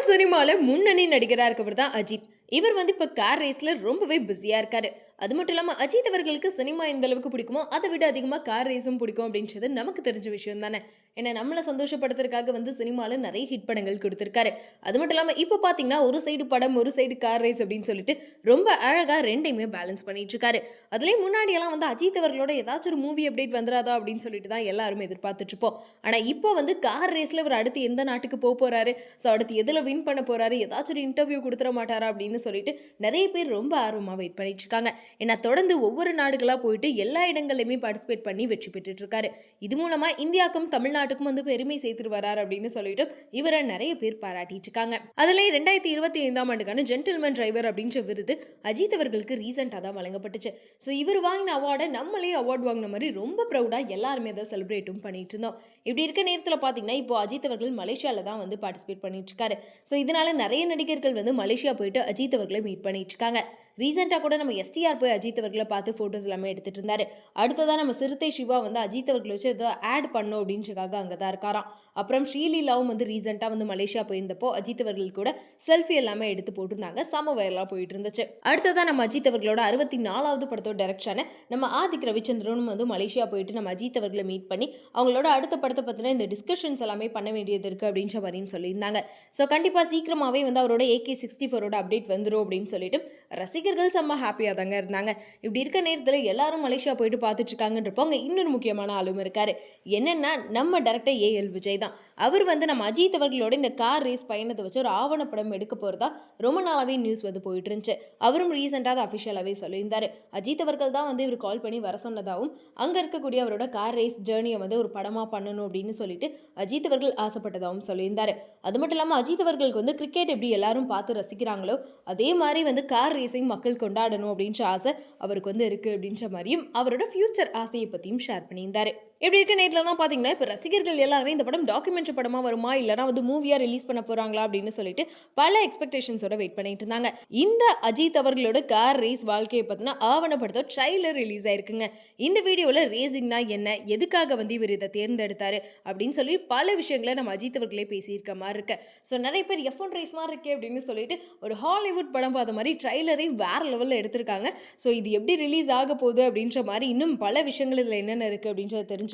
சினிமால முன்னணி நடிகரா இருக்கவர் தான் அஜித். இவர் இப்ப கார் ரேஸ்ல ரொம்பவே பிஸியா இருக்காரு. அது மட்டும் இல்லாம அஜித் அவர்களுக்கு சினிமா எந்த அளவுக்கு பிடிக்குமோ அதை விட அதிகமா கார் ரேஸும் பிடிக்கும் அப்படின்றது நமக்கு தெரிஞ்ச விஷயம் தானே. ஏன்னா நம்மளை சந்தோஷப்படுத்துறதுக்காக நிறைய ஹிட் படங்கள் கொடுத்திருக்காரு. அது மட்டும் இல்லாம இப்ப பாத்தீங்கன்னா ஒரு சைடு படம் ஒரு சைடு கார் ரேஸ் அப்படின்னு சொல்லிட்டு ரொம்ப அழகா ரெண்டையுமே பேலன்ஸ் பண்ணிட்டு இருக்காரு. அதுலயும் முன்னாடி எல்லாம் அஜித் அவர்களோட ஏதாச்சும் ஒரு மூவி அப்டேட் வந்துராதா அப்படின்னு சொல்லிட்டு தான் எல்லாரும் எதிர்பார்த்துட்டு இருப்போம். ஆனா இப்போ கார் ரேஸ்ல இவர் அடுத்து எந்த நாட்டுக்கு போறாரு, சோ அடுத்து எதுல வின் பண்ண போறாரு, ஏதாச்சும் ஒரு இன்டர்வியூ கொடுத்துட மாட்டாரா அப்படின்னு சொல்லிட்டு நிறைய பேர் ரொம்ப ஆர்வமா வெயிட் பண்ணிட்டு இருக்காங்க. ஏன்னா தொடர்ந்து ஒவ்வொரு நாடுகளா போயிட்டு எல்லா இடங்களையுமே பார்ட்டிசிபேட் பண்ணி வெற்றி பெற்றுட்டு இருக்காரு. இது மூலமா இந்தியாவுக்கும் தமிழ்நாட்டுக்கும் பெருமை சேர்த்துட்டு வராரு அப்படின்னு சொல்லிட்டு இவரை நிறைய பேர் பாராட்டிட்டு இருக்காங்க. அதுல 2025ஆம் ஆண்டுக்கான ஜென்டில்மேன் டிரைவர் அப்படின்ற விருது அஜித் அவர்களுக்கு ரீசெண்டா தான் வழங்கப்பட்டுச்சு. ஸோ இவர் வாங்கின அவார்டை நம்மளே அவார்டு வாங்கின மாதிரி ரொம்ப ப்ரௌடா எல்லாருமே அதை செலிப்ரேட்டும் பண்ணிட்டு இருந்தோம். இப்படி இருக்க நேரத்தில் பார்த்தீங்கன்னா இப்போ அஜித் அவர்கள் மலேசியால தான் பார்ட்டிசிபேட் பண்ணிட்டு இருக்காரு. ஸோ இதனால நிறைய நடிகர்கள் மலேசியா போயிட்டு அஜித் அவர்களை மீட் பண்ணிட்டு இருக்காங்க. ரீசெண்டாக கூட நம்ம எஸ்டிஆர் போய் அஜித் அவர்களை பார்த்து ஃபோட்டோஸ் எல்லாமே எடுத்துட்டு இருந்தாரு. அடுத்ததான் நம்ம சிறுத்தை சிவா அஜித் அவர்களை வச்சு ஏதோ ஆட் பண்ணும் அப்படின்றக்காக அங்கே தான் இருக்காராம். அப்புறம் ஸ்ரீலீலாவும் ரீசெண்டாக மலேசியா போயிருந்தப்போ அஜித் அவர்கள் கூட செல்ஃபி எல்லாமே எடுத்து போட்டிருந்தாங்க. சம வைரலாக போயிட்டு இருந்துச்சு. அடுத்ததான் நம்ம அஜித் அவர்களோட 64வது படத்தோட டைரக்ஷனை நம்ம ஆதிக் ரவிச்சந்திரனும் மலேசியா போயிட்டு நம்ம அஜித் அவர்களை மீட் பண்ணி அவங்களோட அடுத்த படத்தை பற்றின இந்த டிஸ்கஷன்ஸ் எல்லாமே பண்ண வேண்டியது இருக்குது அப்படின்ற மாதிரியும் சொல்லியிருந்தாங்க. ஸோ கண்டிப்பாக சீக்கிரமாகவே அவரோட AK-64 அப்டேட் வந்துடும் அப்படின்னு சொல்லிட்டு ரசிகர்கள் செம்ம ஹாப்பியாக தாங்க இருந்தாங்க. இப்படி இருக்க நேரத்தில் எல்லாரும் மலேசியா போயிட்டு பார்த்துட்டு இருக்காங்கன்றப்போ அங்கே இன்னொரு முக்கியமான ஆளும் இருக்காரு. என்னன்னா நம்ம டைரக்டர் AL விஜய் தான். அவர் நம்ம அஜித் அவர்களோட இந்த கார் ரேஸ் பயணத்தை வச்சு ஒரு ஆவணப்படம் எடுக்க போகிறதா ரொம்ப நாளாவே நியூஸ் போயிட்டு இருந்துச்சு. அவரும் ரீசெண்டாக அதை அஃபிஷியலாகவே சொல்லியிருந்தாரு. அஜித் அவர்கள் தான் இவர் கால் பண்ணி வர சொன்னதாகவும் அங்கே இருக்கக்கூடிய அவரோட கார் ரேஸ் ஜேர்னியை ஒரு படமாக பண்ணணும் அப்படின்னு சொல்லிட்டு அஜித் அவர்கள் ஆசைப்பட்டதாகவும் சொல்லியிருந்தாரு. அது மட்டும் இல்லாமல் அஜித் அவர்களுக்கு கிரிக்கெட் எப்படி எல்லாரும் பார்த்து ரசிக்கிறாங்களோ அதே மாதிரி கார் ரேஸையும் மக்கள் கொண்டாடணும் அப்படின்ற ஆசை அவருக்கு இருக்கு அப்படின்ற மாதிரியும் அவரோட ஃபியூச்சர் ஆசையை பற்றியும் ஷேர் பண்ணியிருந்தாரு. இப்படி இருக்க நேரத்தில் தான் பார்த்தீங்கன்னா இப்போ ரசிகர்கள் எல்லாருமே இந்த படம் டாக்குமெண்ட்ரி படமாக வருமா இல்லைனா மூவியாக ரிலீஸ் பண்ண போகிறாங்களா அப்படின்னு சொல்லிட்டு பல எக்ஸ்பெக்டேஷன்ஸோட வெயிட் பண்ணிட்டு இருந்தாங்க. இந்த அஜித் அவர்களோட கார் ரேஸ் வாழ்க்கையை பற்றின ஆவணப்படுத்த ட்ரைலர் ரிலீஸ் ஆயிருக்குங்க. இந்த வீடியோவில் ரேசிங்னா என்ன, எதுக்காக இவர் இதை தேர்ந்தெடுத்தாரு அப்படின்னு சொல்லி பல விஷயங்களை நம்ம அஜித் அவர்களே பேசியிருக்க மாதிரி இருக்கு. ஸோ நிறைய பேர் F1 ரேஸ் மாதிரி இருக்கே அப்படின்னு சொல்லிட்டு ஒரு ஹாலிவுட் படம் பார்த்த மாதிரி ட்ரைலரை வேற லெவலில் எடுத்திருக்காங்க. ஸோ இது எப்படி ரிலீஸ் ஆக போகுது அப்படின்ற மாதிரி இன்னும் பல விஷயங்கள் இதில் என்னென்ன இருக்குது அப்படின்றத தெரிஞ்சுக்க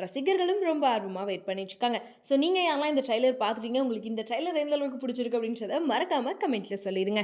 ரசிகர்களும் ரொம்ப ஆர்வமாக வெயிட் பண்ணிட்டு இருக்காங்க. ஸோ நீங்கள் யாரெல்லாம் இந்த ட்ரைலர் பார்த்துட்டீங்க, உங்களுக்கு இந்த ட்ரைலர் எந்த அளவுக்கு பிடிச்சிருக்கு அப்படின்றத மறக்காம கமெண்ட்ல சொல்லிடுங்க.